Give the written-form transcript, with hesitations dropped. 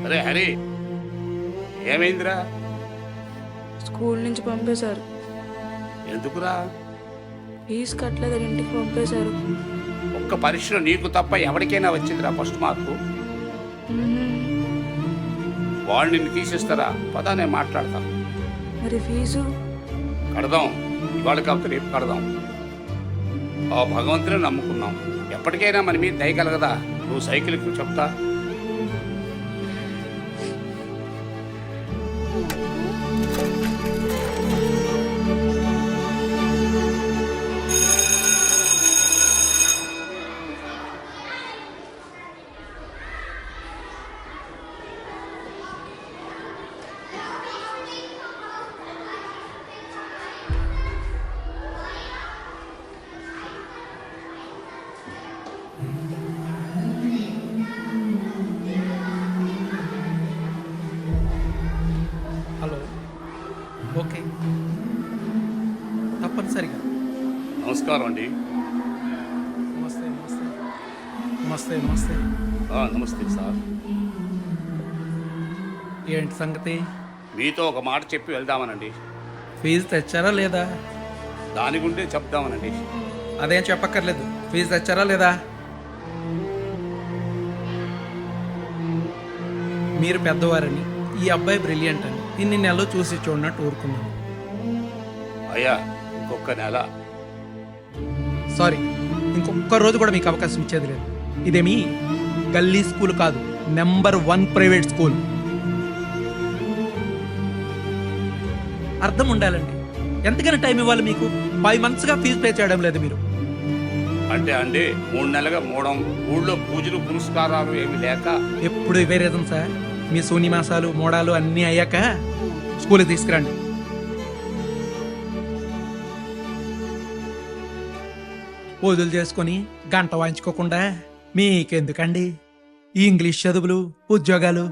అరే హరి, ఏమైందిరా? స్కూల్ నుంచి పంపేశారు. ఎందుకురా? ఫీజు కట్టలేదని ఇంటికి పంపేశారు. ఒక్క పరీక్షలో నీకు తప్ప ఎవరికైనా వచ్చిందిరా ఫస్ట్ మార్కు? వాళ్ళు నిన్ను తీసేస్తారా? పదా, నేను మాట్లాడతా. మరి ఫీజు కడదాం, ఇవాళ కాకపోతే రేపు కడదాం. ఆ భగవంతుని నమ్ముకున్నాం, ఎప్పటికైనా మన మీద దయ కలగదా? నువ్వు సైకిల్ ఎక్కువ చెప్తా. హలో, ఓకే, తప్పనిసరిగా. నమస్కారం అండి. నమస్తే నమస్తే నమస్తే నమస్తే. నమస్తే సార్. ఏంటి సంగతి? మీతో ఒక మాట చెప్పి వెళ్దామనండి. ఫీజు తెచ్చారా లేదా? దాని గుంటే చెప్దామనండి. అదేం చెప్పక్కర్లేదు. ఫీజు తెచ్చారా లేదా? మీరు పెద్దవారని, ఈ అబ్బాయి బ్రిలియంట్ అని ఇన్ని నెలలు చూసి చూడనట్టు ఊరుకున్నాను. అయ్యా, ఇంకొక నెల. సారీ, ఇంకొక రోజు కూడా మీకు అవకాశం ఇచ్చేది లేదు. ఇదేమీ గల్లీ స్కూల్ కాదు, నంబర్ 1 ప్రైవేట్ స్కూల్. అర్థం ఉండాలండి. ఎంతకైనా టైం ఇవ్వాలి మీకు. 5 monthsగా ఫీజు పే చేయడం లేదు మీరు. అంటే 3 నెలలుగా మూడం, ఊళ్ళో పూజలు పురస్కారాలు ఏమి లేక. ఎప్పుడు ఇవే రీజన్ సార్. మీ శూన్యమాసాలు మోడాలు అన్నీ అయ్యాక స్కూల్కి తీసుకురండి. పూజలు చేసుకొని గంట వాయించుకోకుండా మీకెందుకండి ఈ ఇంగ్లీష్ చదువులు, ఉద్యోగాలు?